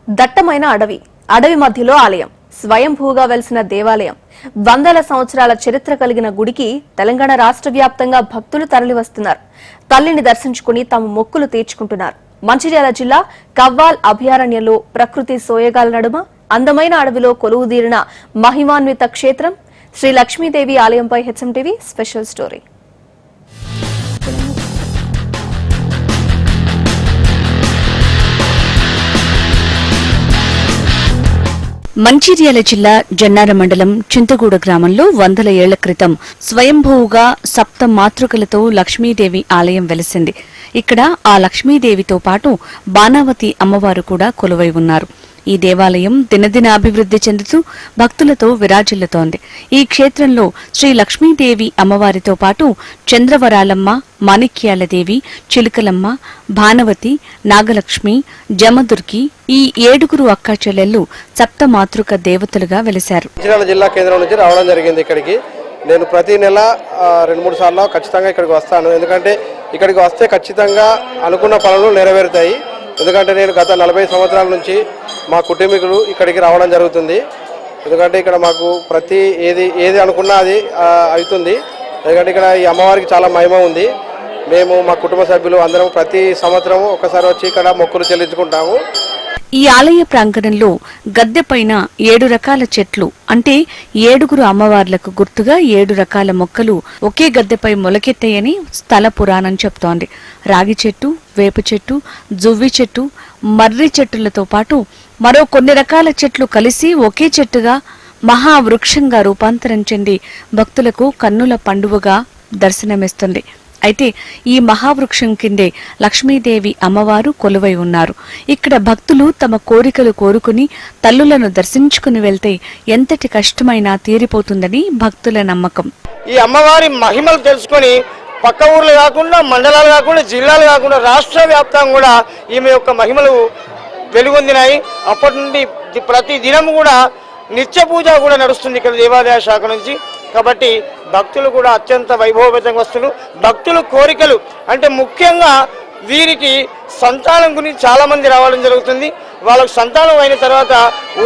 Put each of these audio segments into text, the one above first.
దట్టమైన అడవి మధ్యలో ఆలయం, స్వయంభూగా వెలిసిన దేవాలయం, వందల సంవత్సరాల చరిత్ర కలిగిన గుడికి తెలంగాణ రాష్ట్ర వ్యాప్తంగా భక్తులు తరలివస్తున్నారు. తల్లిని దర్శించుకుని తమ మొక్కులు తీర్చుకుంటున్నారు. మంచిర్యాల జిల్లా కవ్వాల్ అభయారణ్యంలో ప్రకృతి సోయగాల నడుమ అందమైన అడవిలో కొలువుదీరిన మహిమాన్విత క్షేత్రం శ్రీ లక్ష్మీదేవి ఆలయంపై హెచ్ఎంటీవీ స్పెషల్ స్టోరీ. మంచిర్యాల జిల్లా జన్నార మండలం చింతగూడ గ్రామంలో 100 ఏళ్ల క్రితం స్వయంభూగా సప్త మాతృకలతో లక్ష్మీదేవి ఆలయం వెలిసింది. ఇక్కడ ఆ లక్ష్మీదేవితో పాటు బాణావతి అమ్మవారు కూడా కొలువై ఉన్నారు. ఈ దేవాలయం దినదిన అభివృద్ధి చెందుతూ భక్తులతో విరాజిల్లుతోంది. ఈ క్షేత్రంలో శ్రీ లక్ష్మీదేవి అమ్మవారితో పాటు చంద్రవరాలమ్మ, మాణిక్యాలదేవి, చిలుకలమ్మ, భానవతి, నాగలక్ష్మి, జమదుర్గి ఈ 7 అక్కా చెల్లెళ్లు సప్తమాతృక దేవతలుగా వెలిశారు. జిల్లా కేంద్రం నుంచి రావడం జరిగింది. ఇక్కడికి నేను ప్రతి నెల 2-3 సార్లు ఖచ్చితంగా ఇక్కడికి వస్తాను. ఎందుకంటే ఇక్కడికి వస్తే ఖచ్చితంగా అనుకున్న పనులు నెరవేరుతాయి. ఎందుకంటే నేను గత 40 సంవత్సరాల నుంచి మా కుటుంబీకులు ఇక్కడికి రావడం జరుగుతుంది. ఎందుకంటే ఇక్కడ మాకు ప్రతి ఏది అనుకున్నా అది అవుతుంది. ఎందుకంటే ఇక్కడ ఈ అమ్మవారికి చాలా మహిమ ఉంది. మేము మా కుటుంబ సభ్యులు అందరం ప్రతి సంవత్సరం ఒకసారి వచ్చి ఇక్కడ మొక్కులు చెల్లించుకుంటాము. ఈ ఆలయ ప్రాంగణంలో గద్దె పైన 7 రకాల చెట్లు అంటే 7 అమ్మవార్లకు గుర్తుగా 7 రకాల మొక్కలు ఒకే గద్దెపై మొలకెత్తాయని స్థల పురాణం చెప్తోంది. రాగి చెట్టు, వేప చెట్టు, జువ్వి చెట్టు, మర్రి చెట్టులతో పాటు మరో కొన్ని రకాల చెట్లు కలిసి ఒకే చెట్టుగా మహావృక్షంగా రూపాంతరం చెంది భక్తులకు కన్నుల పండువగా దర్శనమిస్తుంది. అయితే ఈ మహావృక్షం కిందే లక్ష్మీదేవి అమ్మవారు కొలువై ఉన్నారు. ఇక్కడ భక్తులు తమ కోరికలు కోరుకుని తల్లులను దర్శించుకుని వెళ్తే ఎంతటి కష్టమైనా తీరిపోతుందని భక్తుల నమ్మకం. ఈ అమ్మవారి మహిమలు తెలుసుకొని పక్క ఊర్లు కాకుండా, మండలాలు కాకుండా, జిల్లాలు కాకుండా రాష్ట్ర వ్యాప్తంగా కూడా ఈమె యొక్క మహిమలు వెలుగొందినాయి. అప్పటి నుండి ప్రతి దినం కూడా నిత్య పూజ కూడా నడుస్తుంది ఇక్కడ దేవాదాయ శాఖ నుంచి. కాబట్టి భక్తులు కూడా అత్యంత వైభవపేతంగా వస్తున్నారు. భక్తుల కోరికలు అంటే ముఖ్యంగా వీరికి సంతానం గురించి చాలా మంది రావడం జరుగుతుంది. వాళ్ళకు సంతానం అయిన తర్వాత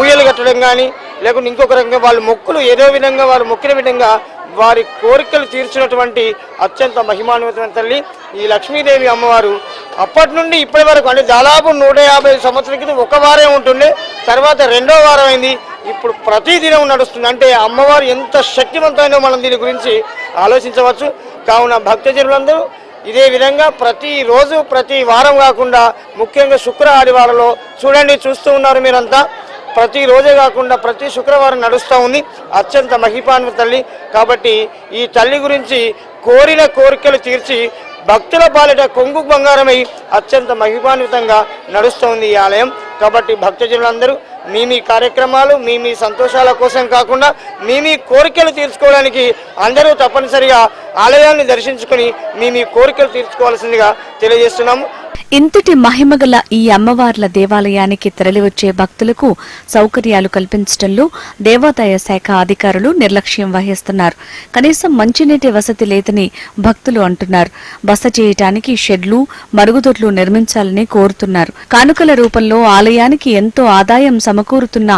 ఊయలు కట్టడం కానీ లేకుంటే ఇంకొక రకంగా వాళ్ళ మొక్కులు ఏదో విధంగా వాళ్ళు మొక్కిన విధంగా వారి కోరికలు తీర్చినటువంటి అత్యంత మహిమాన్వితమైన తల్లి ఈ లక్ష్మీదేవి అమ్మవారు. అప్పటి నుండి ఇప్పటి వరకు అంటే దాదాపు 150 సంవత్సరాల క్రితం ఒక వారం ఉంటుండే, తర్వాత 2వ వారం అయింది, ఇప్పుడు ప్రతిదినం నడుస్తుంది. అంటే అమ్మవారు ఎంత శక్తివంతమైనో మనం దీని గురించి ఆలోచించవచ్చు. కావున భక్తజనులందరూ ఇదే విధంగా ప్రతిరోజు ప్రతి వారం కాకుండా ముఖ్యంగా శుక్ర ఆదివారంలో చూస్తూ ఉన్నారు మీరంతా. ప్రతిరోజే కాకుండా ప్రతి శుక్రవారం నడుస్తూ ఉంది అత్యంత మహిమాన్విత తల్లి. కాబట్టి ఈ తల్లి గురించి కోరిన కోరికలు తీర్చి భక్తుల పాలిట కొంగు బంగారమై అత్యంత మహిమాన్వితంగా నడుస్తూ ఉంది ఈ ఆలయం. కాబట్టి భక్తజనులందరూ మీ కార్యక్రమాలు మీ సంతోషాల కోసం కాకుండా మీ కోరికలు తీర్చుకోవడానికి అందరూ తప్పనిసరిగా ఆలయాన్ని దర్శించుకుని మీ కోరికలు తీర్చుకోవాల్సిందిగా తెలియజేస్తున్నాము. ఇంతటి మహిమగల ఈ అమ్మవార్ల దేవాలయానికి తరలివచ్చే భక్తులకు సౌకర్యాలు కల్పించడంలో దేవాదాయ శాఖ అధికారులు నిర్లక్ష్యం వహిస్తున్నారు. కనీసం మంచినీటి వసతి లేదని భక్తులు అంటున్నారు. బస చేయటానికి షెడ్లు, మరుగుదొడ్లు నిర్మించాలని కోరుతున్నారు. కానుకల రూపంలో ఆలయానికి ఎంతో ఆదాయం సమకూరుతున్న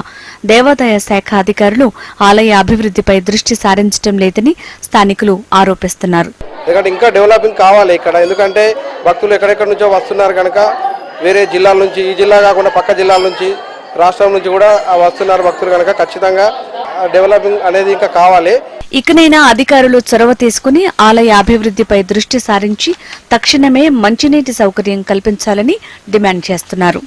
దేవాదాయ శాఖ అధికారులు ఆలయ అభివృద్ధిపై దృష్టి సారించడం లేదని స్థానికులు ఆరోపిస్తున్నారు. ఇంకా డెవలపింగ్ కావాలి ఇక్కడ. ఎందుకంటే భక్తులు ఎక్కడెక్కడి నుంచో వస్తున్నారు కనుక వేరే జిల్లాల నుంచి, ఈ జిల్లా కాకుండా పక్క జిల్లాల నుంచి, రాష్ట్రం నుంచి కూడా వస్తున్నారు భక్తులు కనుక ఖచ్చితంగా డెవలపింగ్ అనేది ఇంకా కావాలి. ఇకనైనా అధికారులు చొరవ తీసుకుని ఆలయ అభివృద్ధిపై దృష్టి సారించి తక్షణమే మంచినీటి సౌకర్యం కల్పించాలని డిమాండ్ చేస్తున్నారు.